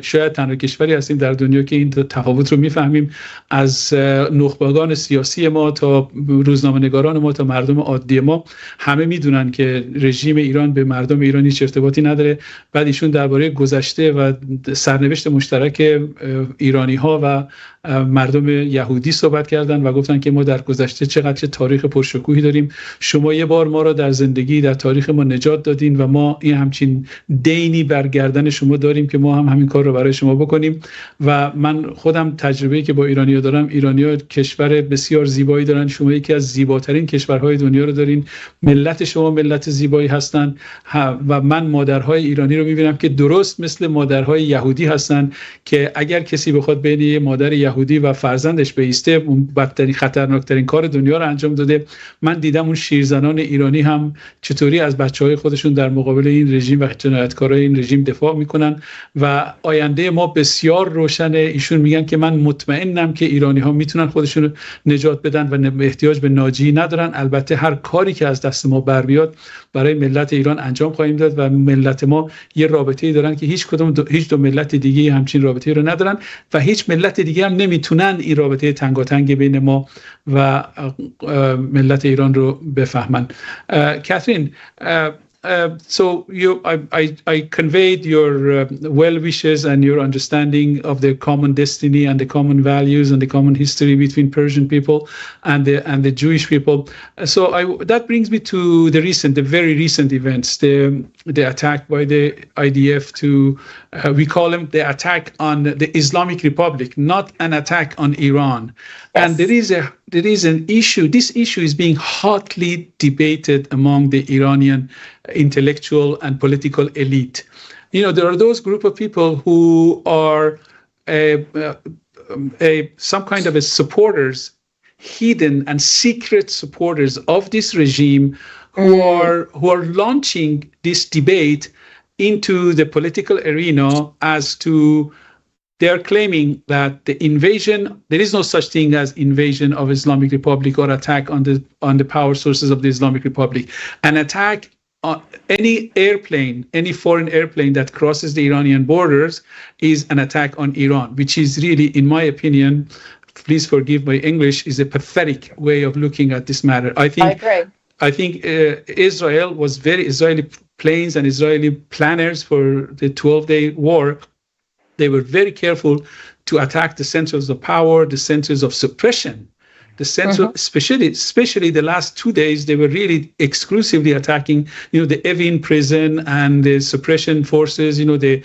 شاید تنها کشوری هستیم در دنیا که این تفاوت رو میفهمیم، از نخبگان سیاسی ما تا روزنامه‌نگاران ما تا مردم عادی ما، همه میدونن که رژیم ایران به مردم ایران هیچ ارتباطی نداره. بعد ایشون درباره گذشته و سرنوشت مشترک ایرانی ها و مردم یهودی صحبت کردن و گفتن که ما در گذشته چه تاریخ پرشکوهی داریم. شما یه بار ما را در زندگی در تاریخ ما نجات دادین و ما این همچین دینی بر گردن شما داریم که ما هم همین کار رو برای شما بکنیم. و من خودم تجربه‌ای که با ایرانی‌ها دارم، ایرانی‌ها کشور بسیار زیبایی دارن. شما یکی از زیباترین کشورهای دنیا رو دارین. ملت شما ملت زیبایی هستن و من مادرهای ایرانی رو می‌بینم که درست مثل مادرهای یهودی هستن، که اگر کسی بخواد بین یه مادر یهودی و فرزندش بیسته، اون بدترین خطرناکترین کار دنیا رو انجام داده. من دیدم اون شیرزنان ایرانی هم چطوری از بچه‌های خودشون در مقابل این رژیم و جنایتکارای این رژیم دفاع میکنن و آینده ما بسیار روشنه. ایشون میگن که من مطمئنم که ایرانی‌ها میتونن خودشون رو نجات بدن و احتیاج به ناجی ندارن. البته هر کاری که از دست ما بر بیاد برای ملت ایران انجام خواهیم داد و ملت ما یه رابطه‌ای دارن که هیچ دو ملت دیگه همچین رابطه‌ای رو ندارن و هیچ ملت دیگه هم نمیتونن این رابطه تنگاتنگ بین ما و ملت ایران رو بفهمن. کاترین، so I conveyed your well wishes and your understanding of the common destiny and the common values and the common history between Persian people and the Jewish people. So that brings me to the very recent events, the attack by the IDF to we call them the attack on the Islamic Republic, not an attack on Iran. Yes. And there is an issue. This issue is being hotly debated among the Iranian intellectual and political elite. There are those group of people who are some kind of supporters, hidden and secret supporters of this regime, who are launching this debate into the political arena as to they are claiming that the invasion, there is no such thing as invasion of Islamic Republic or attack on the power sources of the Islamic Republic. An attack on any foreign airplane that crosses the Iranian borders is an attack on Iran, which is really, in my opinion, please forgive my English, is a pathetic way of looking at this matter. I agree. I think Israeli planes and Israeli planners for the 12-day war, they were very careful to attack the centers of power, the centers of suppression. The central, especially the last 2 days, they were really exclusively attacking, the Evin prison and the suppression forces, the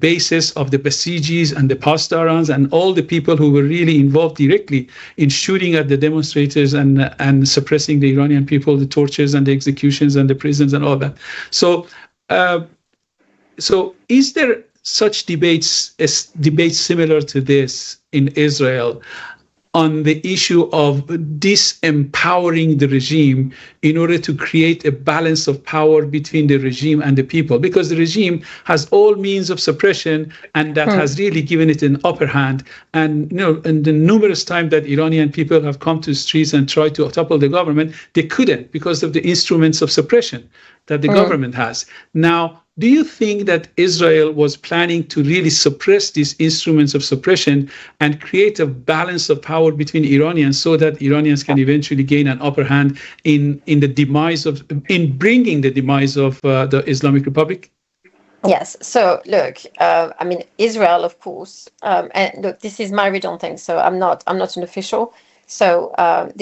basis of the Basijis and the Pasdarans and all the people who were really involved directly in shooting at the demonstrators and suppressing the Iranian people, the tortures and the executions and the prisons and all that. So is there such debates similar to this in Israel on the issue of disempowering the regime in order to create a balance of power between the regime and the people? Because the regime has all means of suppression, and that has really given it an upper hand. And and the numerous times that Iranian people have come to the streets and tried to topple the government, they couldn't because of the instruments of suppression that the government has. Now, do you think that Israel was planning to really suppress these instruments of suppression and create a balance of power between Iranians so that Iranians can eventually gain an upper hand in bringing the demise of the Islamic Republic? Yes. So look, Israel, of course, and look, this is my read on things. So I'm not an official. So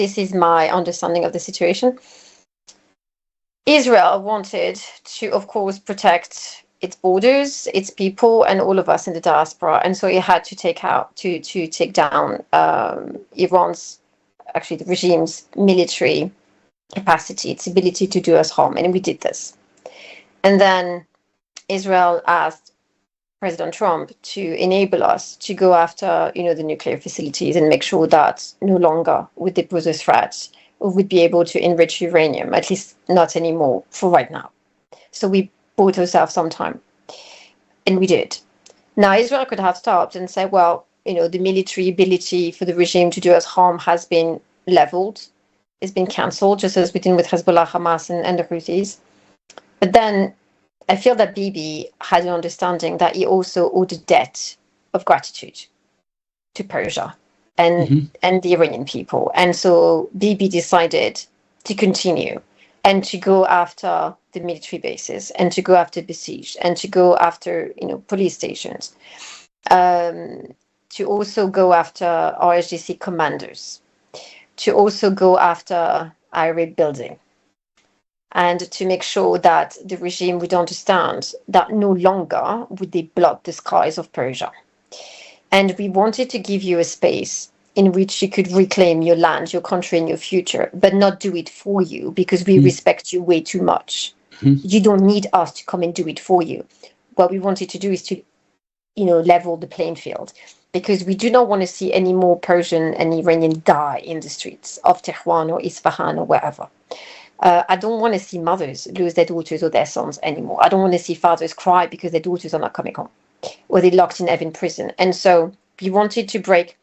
this is my understanding of the situation. Israel wanted to, of course, protect its borders, its people, and all of us in the diaspora, and so it had to take down Iran's, actually the regime's military capacity, its ability to do us harm. And we did this. And then Israel asked President Trump to enable us to go after, the nuclear facilities and make sure that no longer would they pose a threat or would be able to enrich uranium, at least not anymore for right now. So we bought ourselves some time. And we did. Now, Israel could have stopped and said, well, the military ability for the regime to do us harm has been leveled, it's been cancelled, just as we did with Hezbollah, Hamas, and the Houthis. But then I feel that Bibi had an understanding that he also owed a debt of gratitude to Persia and the Iranian people. And so Bibi decided to continue and to go after the military bases and to go after besieged and to go after, police stations, to also go after RSGC commanders, to also go after IRA building, and to make sure that the regime would understand that no longer would they block the skies of Persia. And we wanted to give you a space in which you could reclaim your land, your country, and your future, but not do it for you because we respect you way too much. You don't need us to come and do it for you. What we wanted to do is to, level the playing field, because we do not want to see any more Persian and Iranian die in the streets of Tehran or Isfahan or wherever. I don't want to see mothers lose their daughters or their sons anymore. I don't want to see fathers cry because their daughters are not coming home or they're locked in Evin prison. And so we wanted to break.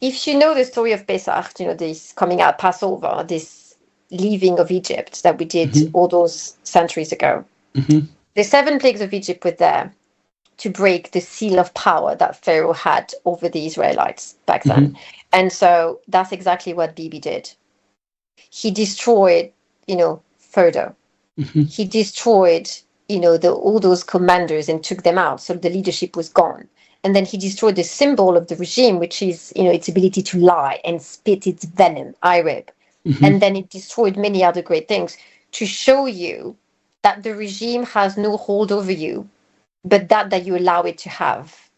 If you know the story of Pesach, this coming out Passover, this leaving of Egypt that we did all those centuries ago, the 7 plagues of Egypt were there to break the seal of power that Pharaoh had over the Israelites back then. And so that's exactly what Bibi did. He destroyed, Photo. He destroyed, all those commanders and took them out. So the leadership was gone. And then he destroyed the symbol of the regime, which is, its ability to lie and spit its venom, IRIB. And then it destroyed many other great things to show you that the regime has no hold over you, but that you allow it to have.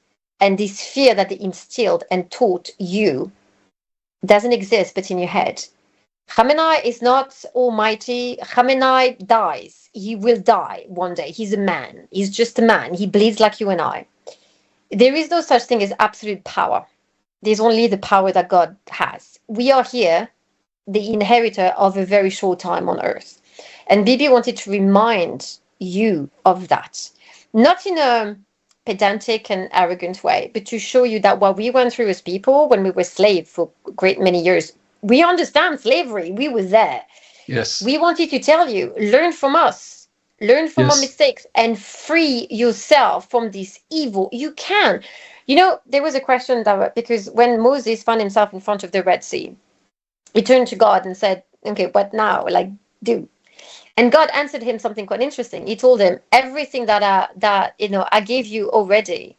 And this fear that they instilled and taught you doesn't exist but in your head. Khamenei is not almighty. Khamenei dies. He will die one day. He's a man. He's just a man. He bleeds like you and I. There is no such thing as absolute power. There's only the power that God has. We are here, the inheritor of a very short time on earth. And Bibi wanted to remind you of that. Not in a pedantic and arrogant way, but to show you that what we went through as people when we were slaves for a great many years, we understand slavery. We were there. Yes. We wanted to tell you, learn from us, learn from our mistakes, and free yourself from this evil. You can. There was a question because when Moses found himself in front of the Red Sea, he turned to God and said, okay, what now? Do. And God answered him something quite interesting. He told him, everything that I gave you already,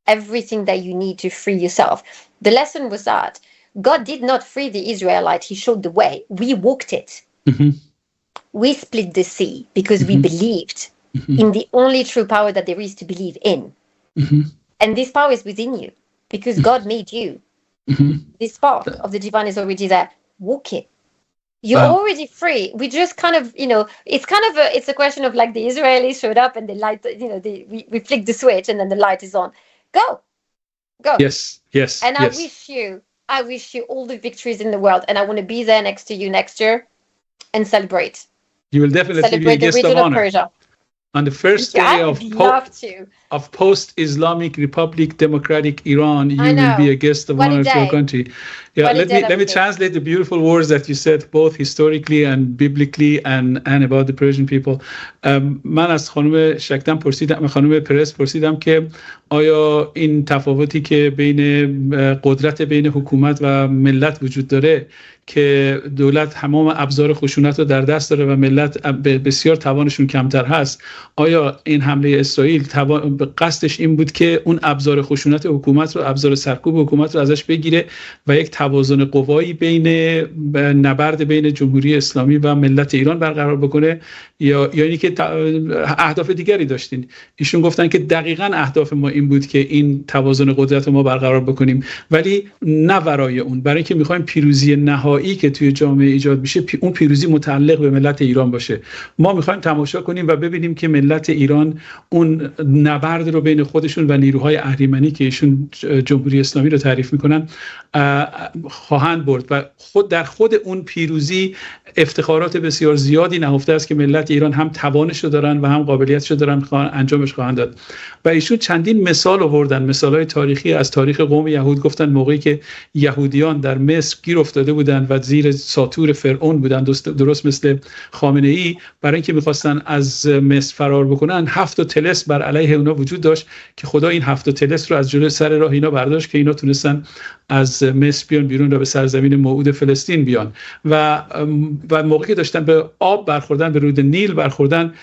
everything that you need to free yourself. The lesson was that God did not free the Israelites. He showed the way. We walked it. We split the sea because we believed in the only true power that there is to believe in. And this power is within you because God made you. This spark of the divine is already there. Walk it. You're already free. We just kind of, it's a question of like the Israelis showed up and the light, we flick the switch and then the light is on. Go. Yes. And I wish you all the victories in the world. And I want to be there next to you next year and celebrate. You will definitely be a guest of honor. Persia. On the first day of post-Islamic Republic Democratic Iran, you will be a guest of honor to our country. Yeah, let me translate the beautiful words that you said, both historically and biblically and about the Persian people. من از خانم شکدم پرسیدم، خانم پرس پرسیدم که آیا این تفاوتی که بین قدرت بین حکومت و ملت وجود داره که دولت تمام ابزار خشونت رو در دست داره و ملت بسیار توانشون کمتر هست، آیا این حمله اسرائیل قصدش این بود که اون ابزار خشونت حکومت رو، ابزار سرکوب حکومت رو ازش بگیره و یک توازن قوایی بین نبرد بین جمهوری اسلامی و ملت ایران برقرار بکنه، یا اینکه اهداف دیگری داشتین. ایشون گفتن که دقیقاً اهداف ما این بود که این توازن قدرت ما برقرار بکنیم، ولی نه ورای اون، برای اینکه میخوایم پیروزی نهایی که توی جامعه ایجاد میشه اون پیروزی متعلق به ملت ایران باشه. ما میخوایم تماشا کنیم و ببینیم که ملت ایران اون نبرد رو بین خودشون و نیروهای اهریمنی که ایشون جمهوری اسلامی رو تعریف میکنن خواهند برد و در خود اون پیروزی افتخارات بسیار زیادی نهفته است که ملت ایران هم توانش رو دارن و هم قابلیتش رو دارن انجامش خواهند داد. و ایشون چندین مثال آوردن، مثالای تاریخی از تاریخ قوم یهود. گفتن موقعی که یهودیان در مصر گیر افتاده بودن و زیر ساطور فرعون بودن، درست مثل خامنه ای، برای اینکه می‌خواستن از مصر فرار بکنن، 7 طلسم بر علیه اونا وجود داشت که خدا این 7 طلسم رو از جلوی سر راه اینا برداشت که اینا تونستن از مصر بیان بیرون و به سرزمین موعود فلسطین بیان. و موقعی که داشتن به آب برخوردن، به رود نیل برخوردن،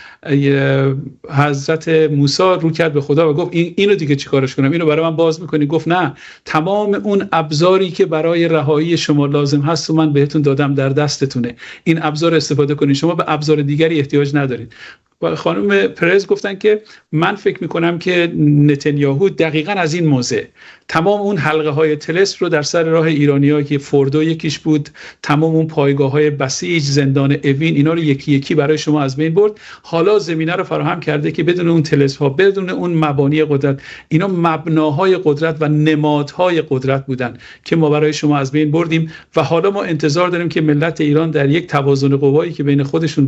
حضرت موسی رو کرد به خدا و گفت اینو دیگه چیکارش کنم؟ اینو برای من باز میکنی؟ گفت نه، تمام اون ابزاری که برای رهایی شما لازم هست و من بهتون دادم در دستتونه، این ابزار استفاده کنید، شما به ابزار دیگری احتیاج ندارید. و خانم پرز گفتن که من فکر میکنم که نتانیاهو دقیقاً از این موضع تمام اون حلقه های طلسم رو در سر راه ایرانی‌ها که فوردو یکیش بود، تمام اون پایگاه‌های بسیج، زندان اوین، اینا رو یکی یکی برای شما از بین برد. حالا زمینه رو فراهم کرده که بدون اون طلسم‌ها، بدون اون مبانی قدرت، اینا مبناهای قدرت و نمادهای قدرت بودن که ما برای شما از بین بردیم و حالا ما انتظار داریم که ملت ایران در یک توازن قوایی که بین خودشون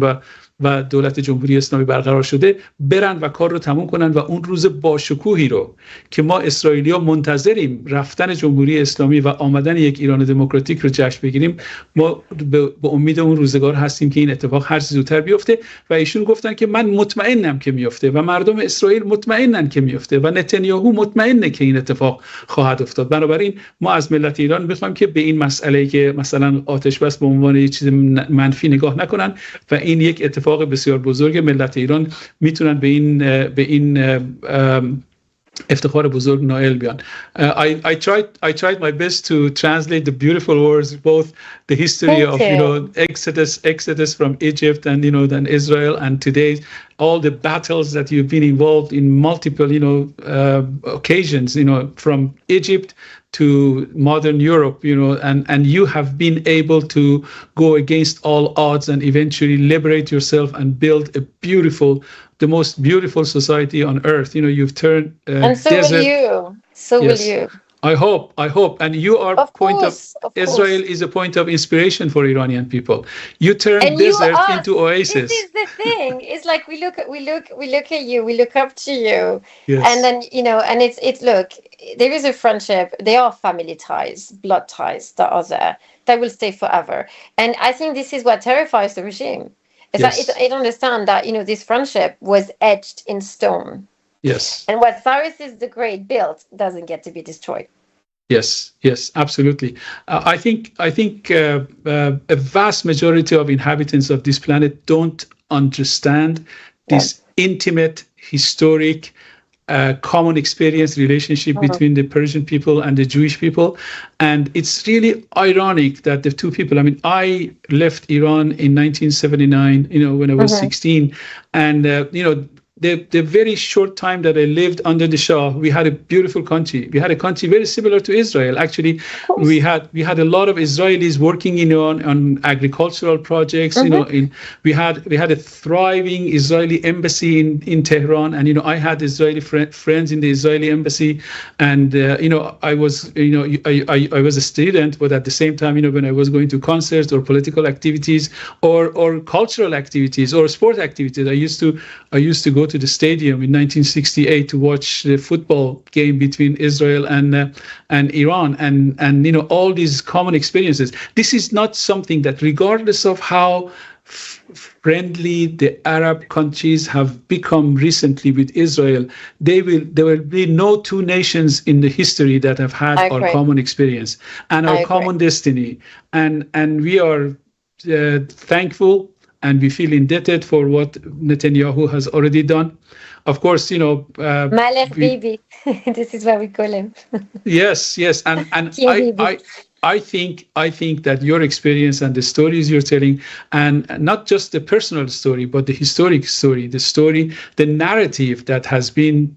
و دولت جمهوری اسلامی برقرار شده برن و کار رو تموم کنن و اون روز باشکوهی رو که ما اسرائیلی‌ها منتظریم رفتن جمهوری اسلامی و آمدن یک ایران دموکراتیک رو جشن بگیریم، ما به امید اون روزگار هستیم که این اتفاق هر چه زودتر بیفته. و ایشون گفتن که من مطمئنم که میفته و مردم اسرائیل مطمئنن که میفته و نتانیاهو مطمئنه که این اتفاق خواهد افتاد. بنابراین ما از ملت ایران می‌خوایم که به این مسئله که مثلا آتش بس به عنوان یک چیز منفی نگاه نکنن و این یک اتفاق بسیار بزرگ ملت ایران میتونن به این افتخار بزرگ نائل بیان. I tried my best to translate the beautiful words, both the history of Exodus from Egypt and then Israel, and today all the battles that you've been involved in multiple occasions, from Egypt to modern Europe, and you have been able to go against all odds and eventually liberate yourself and build the most beautiful society on earth. You've turned and so desert. Will you. So yes. Will you. I hope. And you are of Israel is a point of inspiration for Iranian people. You turn desert into oasis. This is the thing. It's like we look at you, we look up to you. Yes. And then, and it's look, there is a friendship. They are family ties, blood ties that are there that will stay forever. And I think this is what terrifies the regime. Is that I don't understand that, this friendship was etched in stone. Yes. And what Cyrus the Great built doesn't get to be destroyed. Yes, absolutely. I think a vast majority of inhabitants of this planet don't understand this intimate, historic, common experience relationship between the Persian people and the Jewish people. And it's really ironic that the two people, I left Iran in 1979, when I was 16. And, the very short time that I lived under the Shah, we had a beautiful country. We had a country very similar to Israel. Actually, we had a lot of Israelis working on agricultural projects. We had a thriving Israeli embassy in Tehran, and I had Israeli friends in the Israeli embassy. And I was a student, but at the same time, when I was going to concerts or political activities or cultural activities or sport activities, I used to go to the stadium in 1968 to watch the football game between Israel and Iran, and all these common experiences. This is not something that, regardless of how friendly the Arab countries have become recently with Israel, there will be no two nations in the history that have had our common experience and our common destiny, and we are thankful. And we feel indebted for what Netanyahu has already done. Of course, Malek Bibi. This is what we call him. Yes. And I think that your experience and the stories you're telling, and not just the personal story, but the historic story, the narrative that has been,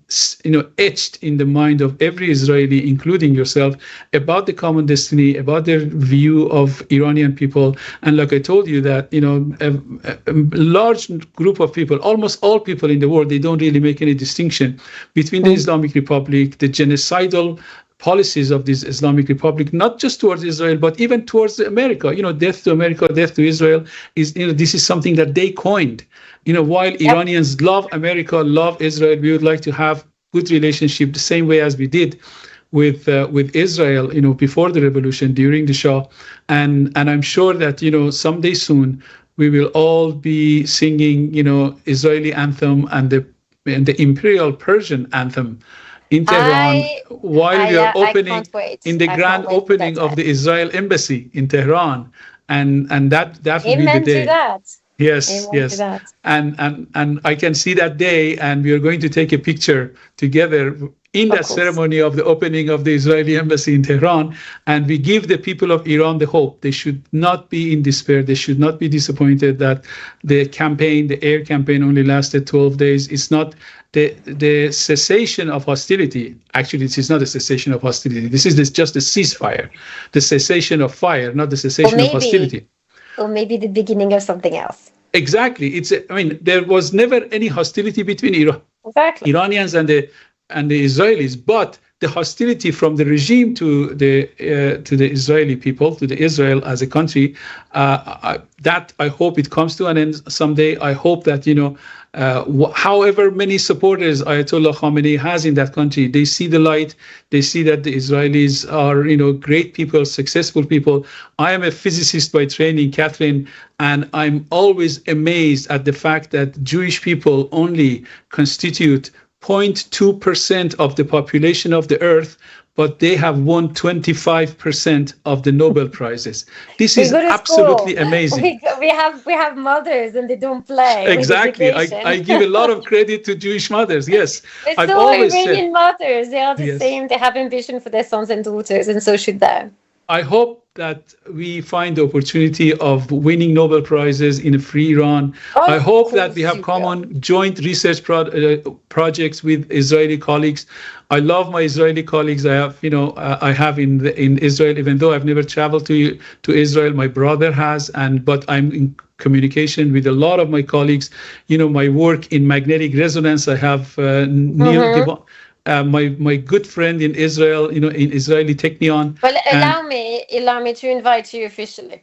etched in the mind of every Israeli, including yourself, about the common destiny, about their view of Iranian people. And like I told you that, a large group of people, almost all people in the world, they don't really make any distinction between the Islamic Republic, the genocidal policies of this Islamic Republic, not just towards Israel, but even towards America. Death to America, death to Israel this is something that they coined. While Iranians love America, love Israel, we would like to have good relationship the same way as we did with Israel, before the revolution, during the Shah. And I'm sure that, someday soon we will all be singing, Israeli anthem and the Imperial Persian anthem in Tehran, while we are opening in the grand opening of the Israel embassy in Tehran, and that will be the day. Yes. And I can see that day, and we are going to take a picture together in that ceremony of the opening of the Israeli embassy in Tehran, and we give the people of Iran the hope. They should not be in despair. They should not be disappointed that the air campaign only lasted 12 days. It's not the cessation of hostility. Actually, it is not a cessation of hostility. This is just a ceasefire, the cessation of fire, not the cessation of hostility. Or maybe the beginning of something else. Exactly. There was never any hostility between Iranians and the Israelis, but the hostility from the regime to the Israeli people, to the Israel as a country, that I hope it comes to an end someday. I hope that however many supporters Ayatollah Khamenei has in that country, they see the light. They see that the Israelis are great people, successful people. I am a physicist by training, Katarin, and I'm always amazed at the fact that Jewish people only constitute 0.2% of the population of the earth, but they have won 25% of the Nobel Prizes. This is absolutely amazing. We have mothers and they don't play. Exactly. I give a lot of credit to Jewish mothers. Yes. I've always Iranian mothers. They are the same. They have ambition for their sons and daughters, and so should they. I hope that we find the opportunity of winning Nobel Prizes in a free Iran. I hope that we have common joint research projects with Israeli colleagues. I love my Israeli colleagues. I have in Israel, even though I've never traveled to Israel. My brother has, but I'm in communication with a lot of my colleagues. My work in magnetic resonance. I have Neil. My good friend in Israel, in Israeli Technion. Well, allow me to invite you officially.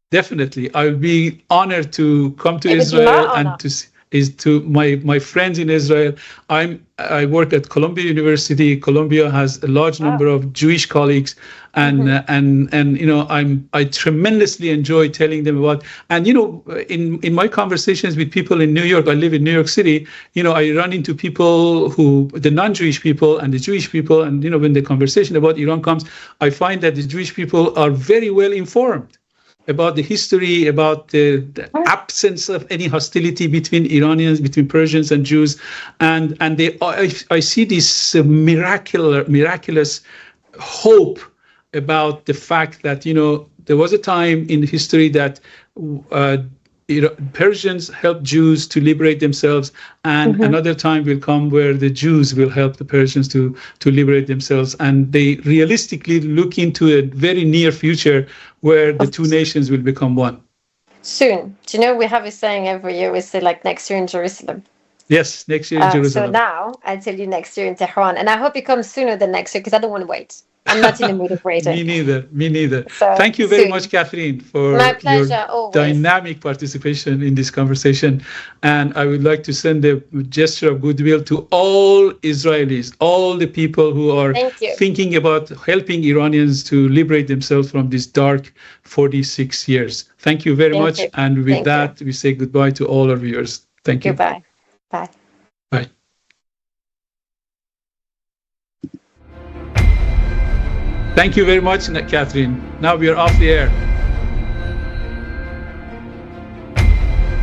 Definitely, I will be honored to come to Israel and to my friends in Israel. I work at Columbia University. Columbia has a large number of Jewish colleagues, and I tremendously enjoy telling them about. And in my conversations with people in New York, I live in New York City. I run into people the non-Jewish people and the Jewish people, and when the conversation about Iran comes, I find that the Jewish people are very well informed about the history, about the absence of any hostility between Iranians, between Persians and Jews, and I see this miraculous hope about the fact that there was a time in history that Persians helped Jews to liberate themselves, and another time will come where the Jews will help the Persians to liberate themselves. And they realistically look into a very near future where the two nations will become one. Soon. Do you know, we have a saying every year, we say next year in Jerusalem. Yes, next year in Jerusalem. So now I tell you next year in Tehran, and I hope it comes sooner than next year because I don't want to wait. I'm not in the mood of waiting. Me neither. So, thank you very much, Katarin, for your dynamic participation in this conversation. And I would like to send a gesture of goodwill to all Israelis, all the people who are thinking about helping Iranians to liberate themselves from this dark 46 years. Thank you very much. And with that, we say goodbye to all our viewers. Thank you. Goodbye. Bye. Bye. Thank you very much, Katarin. Now we are off the air.